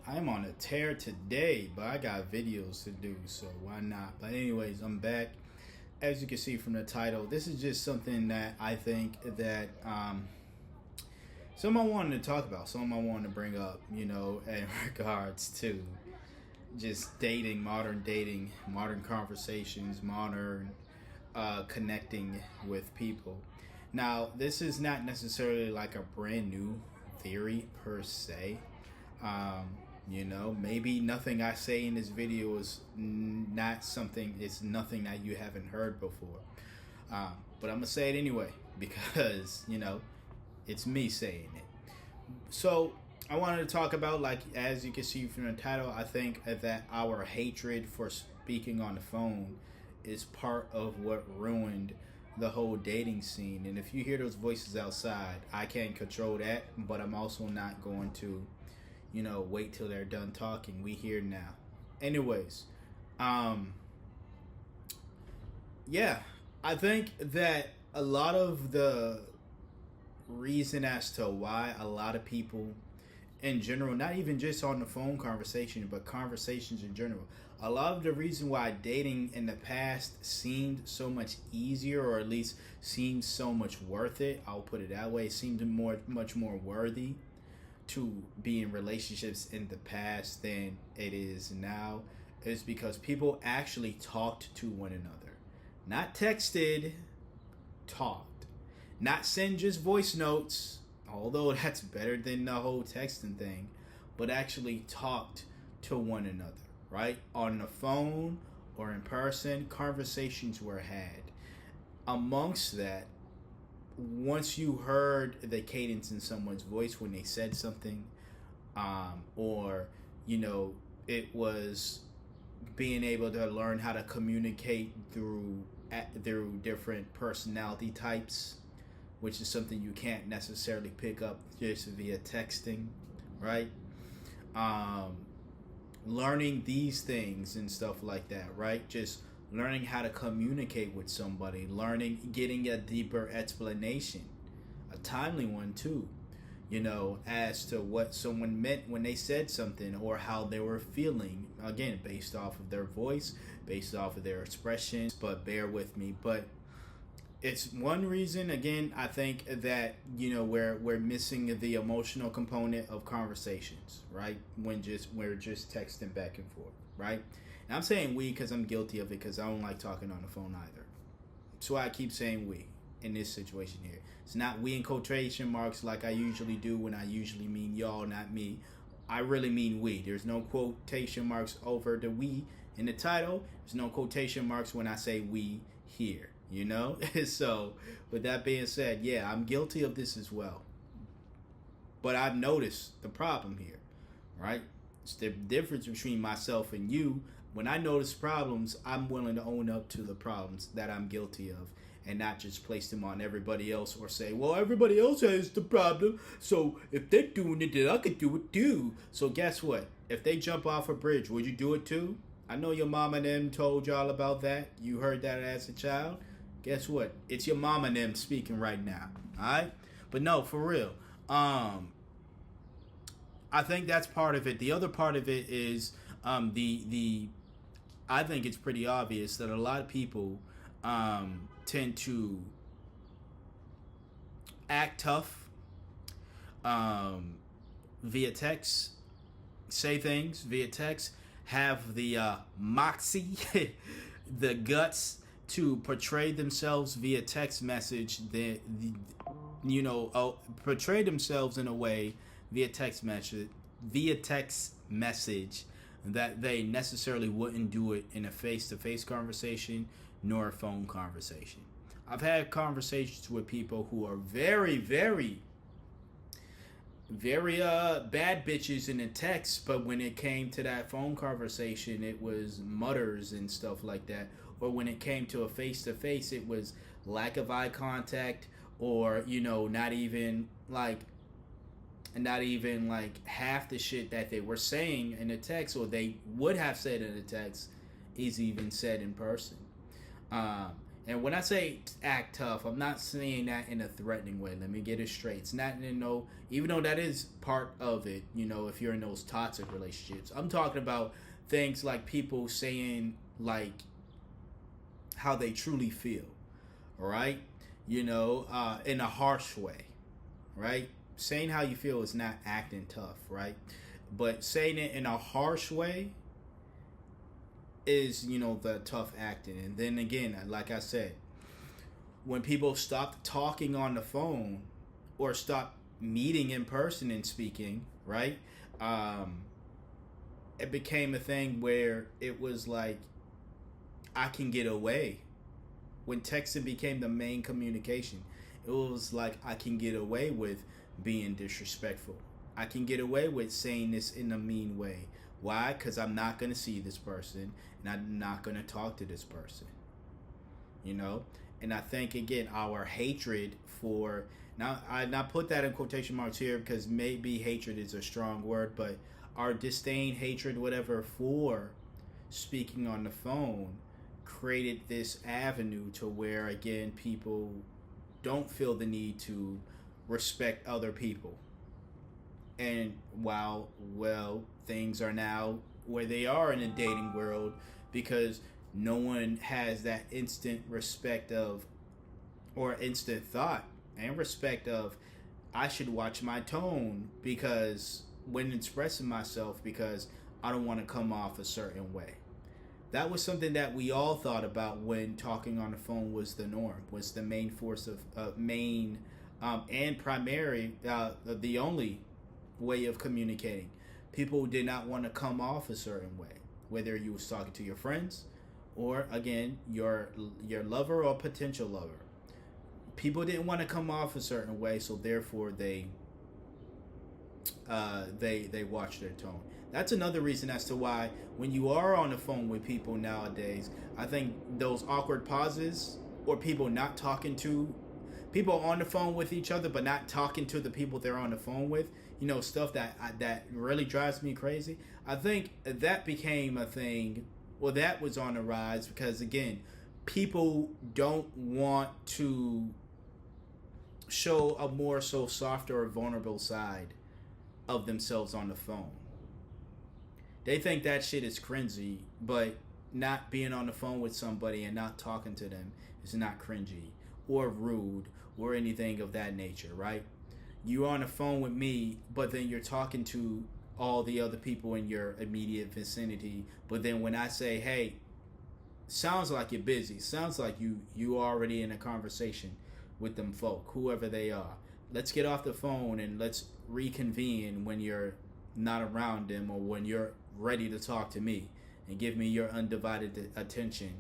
I'm on a tear today, but I got videos to do, so why not? But anyways, I'm back. As you can see from the title, this is just something that I think that someone wanted to talk about, someone wanted to bring up, in regards to just dating, modern conversations, modern connecting with people. Now, this is not necessarily like a brand new theory per se. Um, maybe nothing I say in this video is not something, it's nothing that you haven't heard before. But I'm going to say it anyway because, it's me saying it. So I wanted to talk about, like, as you can see from the title, I think that our hatred for speaking on the phone is part of what ruined the whole dating scene. And if you hear those voices outside, I can't control that, but I'm also not going to, wait till they're done talking. We here now. Anyways, yeah, I think that a lot of the reason as to why a lot of people in general, not even just on the phone conversation, but conversations in general, a lot of the reason why dating in the past seemed so much easier, or at least seemed so much worth it, I'll put it that way, seemed much more worthy to be in relationships in the past than it is now, is because people actually talked to one another. Not texted, talked. Not send just voice notes, although that's better than the whole texting thing, but actually talked to one another, right? On the phone or in person, conversations were had. Amongst that, once you heard the cadence in someone's voice when they said something, or, it was being able to learn how to communicate through different personality types, which is something you can't necessarily pick up just via texting, right? Learning these things and stuff like that, right? Just learning how to communicate with somebody, getting a deeper explanation, a timely one too, as to what someone meant when they said something or how they were feeling, again, based off of their voice, based off of their expressions. But bear with me, but it's one reason, again, I think that, we're missing the emotional component of conversations, right? When we're just texting back and forth, right? And I'm saying we because I'm guilty of it, because I don't like talking on the phone either. So I keep saying we in this situation here. It's not we in quotation marks like I usually do when I usually mean y'all, not me. I really mean we. There's no quotation marks over the we in the title. There's no quotation marks when I say we here. So with that being said, yeah, I'm guilty of this as well, but I've noticed the problem here, right? It's the difference between myself and you. When I notice problems, I'm willing to own up to the problems that I'm guilty of and not just place them on everybody else or say, well, everybody else has the problem, so if they're doing it, then I could do it too. So guess what? If they jump off a bridge, would you do it too? I know your mom and them told y'all about that. You heard that as a child. Guess what? It's your mom and them speaking right now. Alright? But no, for real. I think that's part of it. The other part of it is the I think it's pretty obvious that a lot of people tend to act tough via text, say things via text, have the moxie, the guts to portray themselves via text message, portray themselves in a way via text message that they necessarily wouldn't do it in a face-to-face conversation nor a phone conversation. I've had conversations with people who are very, very, very bad bitches in the text, but when it came to that phone conversation, it was mutters and stuff like that. Or when it came to a face-to-face, it was lack of eye contact, or not even like half the shit that they were saying in the text, or they would have said in the text, is even said in person. And when I say act tough, I'm not saying that in a threatening way. Let me get it straight. It's not in no, even though that is part of it, if you're in those toxic relationships. I'm talking about things like people saying, like, how they truly feel, all right? In a harsh way, right? Saying how you feel is not acting tough, right? But saying it in a harsh way is, the tough acting. And then again, like I said, when people stop talking on the phone or stop meeting in person and speaking, right? It became a thing where it was like, I can get away. When texting became the main communication, it was like, I can get away with being disrespectful. I can get away with saying this in a mean way. Why? Because I'm not going to see this person and I'm not going to talk to this person. And I think, again, our hatred for, now I not put that in quotation marks here because maybe hatred is a strong word, but our disdain, hatred, whatever, for speaking on the phone created this avenue to where, again, people don't feel the need to respect other people. And while, well, things are now where they are in the dating world because no one has that instant respect of, or instant thought and respect of, I should watch my tone because when expressing myself, because I don't want to come off a certain way. That was something that we all thought about when talking on the phone was the norm, was the main force of and primary, the only way of communicating. People did not want to come off a certain way, whether you was talking to your friends or, again, your lover or potential lover. People didn't want to come off a certain way, so therefore they watch their tone. That's another reason as to why when you are on the phone with people nowadays, I think those awkward pauses or people not talking to people on the phone with each other but not talking to the people they're on the phone with, stuff that really drives me crazy. I think that became a thing, well, that was on the rise because, again, people don't want to show a more so softer or vulnerable side of themselves on the phone. They think that shit is cringy, but not being on the phone with somebody and not talking to them is not cringy or rude or anything of that nature, right? You're on the phone with me, but then you're talking to all the other people in your immediate vicinity. But then when I say, hey, sounds like you're busy, sounds like you already in a conversation with them folk, whoever they are. Let's get off the phone and let's reconvene when you're not around them or when you're ready to talk to me and give me your undivided attention.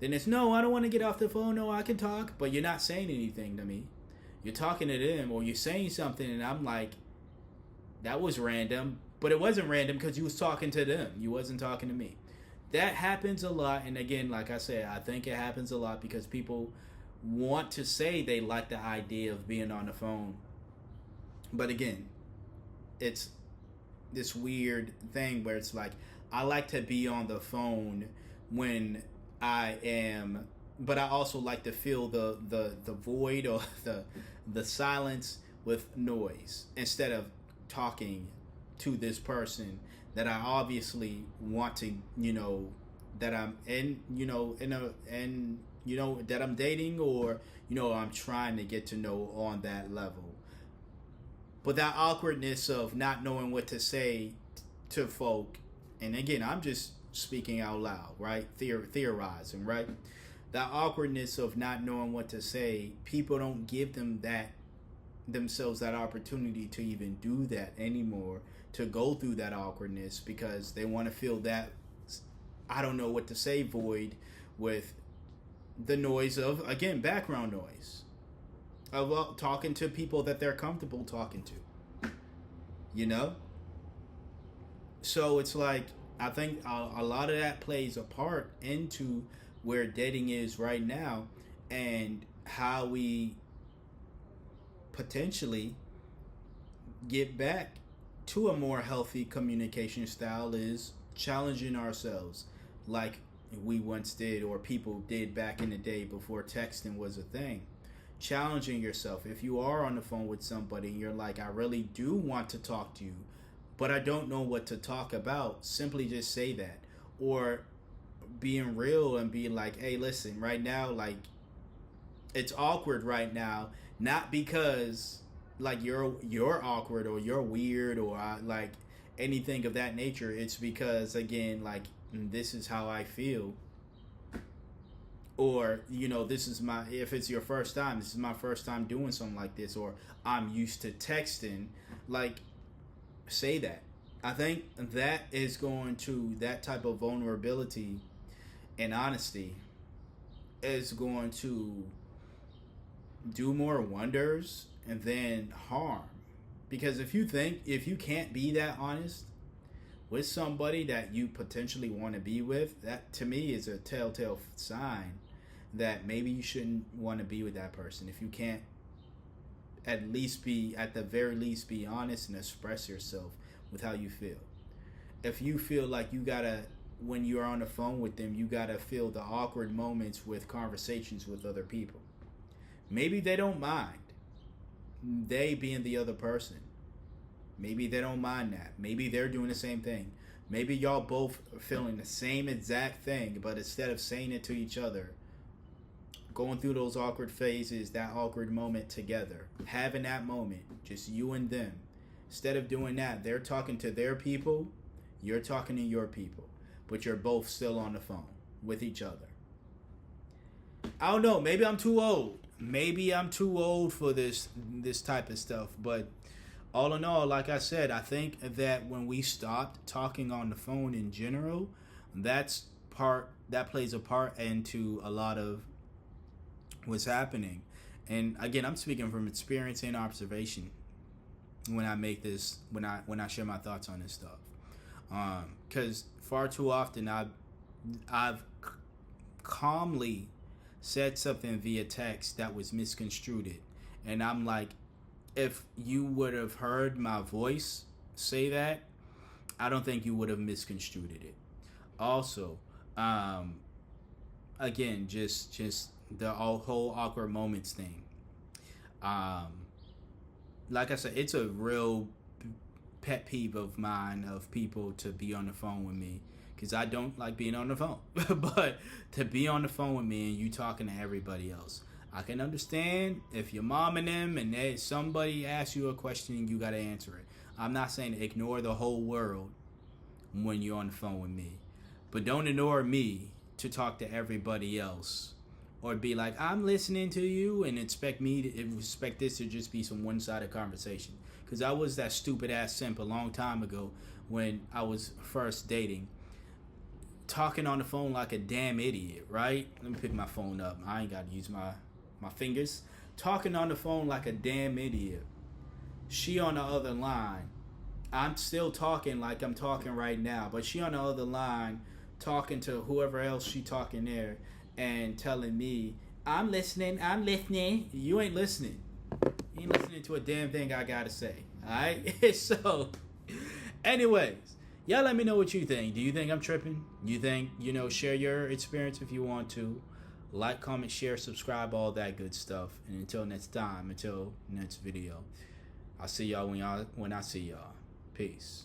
Then it's, no, I don't want to get off the phone. No, I can talk, but you're not saying anything to me. You're talking to them or you're saying something and I'm like, that was random, but it wasn't random because you was talking to them. You wasn't talking to me. That happens a lot. And again, like I said, I think it happens a lot because people want to say they like the idea of being on the phone. But again, it's this weird thing where it's like, I like to be on the phone when I am, but I also like to fill the void or the silence with noise instead of talking to this person that I obviously want to, that I'm in, that I'm dating or, I'm trying to get to know on that level. But that awkwardness of not knowing what to say to folk, and again, I'm just speaking out loud, right? Theorizing, right? That awkwardness of not knowing what to say, people don't give themselves that opportunity to even do that anymore, to go through that awkwardness because they want to fill that I don't know what to say void with the noise of, again, background noise of talking to people that they're comfortable talking to, So it's like, I think a lot of that plays a part into where dating is right now and how we potentially get back to a more healthy communication style is challenging ourselves. Like, we once did or people did back in the day before texting was a thing. Challenging yourself. If you are on the phone with somebody and you're like, I really do want to talk to you, but I don't know what to talk about, simply just say that. Or being real and being like, hey, listen, right now, like, it's awkward right now, not because like you're awkward or you're weird or like anything of that nature. It's because, again, like, this is how I feel. Or, this is my, if it's your first time, this is my first time doing something like this, or I'm used to texting. Like, say that. I think that is going to, that type of vulnerability and honesty is going to do more wonders and then harm. Because if you can't be that honest with somebody that you potentially want to be with, that to me is a telltale sign that maybe you shouldn't want to be with that person. If you can't at the very least be honest and express yourself with how you feel. If you feel like you gotta, when you're on the phone with them, you gotta feel the awkward moments with conversations with other people. Maybe they don't mind. They being the other person. Maybe they don't mind that. Maybe they're doing the same thing. Maybe y'all both are feeling the same exact thing, but instead of saying it to each other, going through those awkward phases, that awkward moment together, having that moment, just you and them. Instead of doing that, they're talking to their people, you're talking to your people, but you're both still on the phone with each other. I don't know, maybe I'm too old. Maybe I'm too old for this type of stuff, but all in all, like I said, I think that when we stopped talking on the phone in general, that plays a part into a lot of what's happening. And again, I'm speaking from experience and observation when I make this, when I share my thoughts on this stuff, because far too often I've calmly said something via text that was misconstrued, and I'm like, if you would have heard my voice say that, I don't think you would have misconstrued it. Also, again, just the whole awkward moments thing. Like I said, it's a real pet peeve of mine of people to be on the phone with me, because I don't like being on the phone. But to be on the phone with me and you talking to everybody else, I can understand if your mom and them and somebody asks you a question and you got to answer it. I'm not saying ignore the whole world when you're on the phone with me, but don't ignore me to talk to everybody else, or be like, I'm listening to you, and expect this to just be some one-sided conversation. Because I was that stupid ass simp a long time ago when I was first dating, talking on the phone like a damn idiot, right? Let me pick my phone up. I ain't got to use my fingers. Talking on the phone like a damn idiot. She on the other line. I'm still talking like I'm talking right now, but she on the other line talking to whoever else she talking there and telling me, I'm listening. You ain't listening. You ain't listening to a damn thing I gotta say. Alright? So, anyways, y'all let me know what you think. Do you think I'm tripping? You think, share your experience if you want to. Like, comment, share, subscribe, all that good stuff. And until next time, until next video, I'll see y'all when I see y'all. Peace.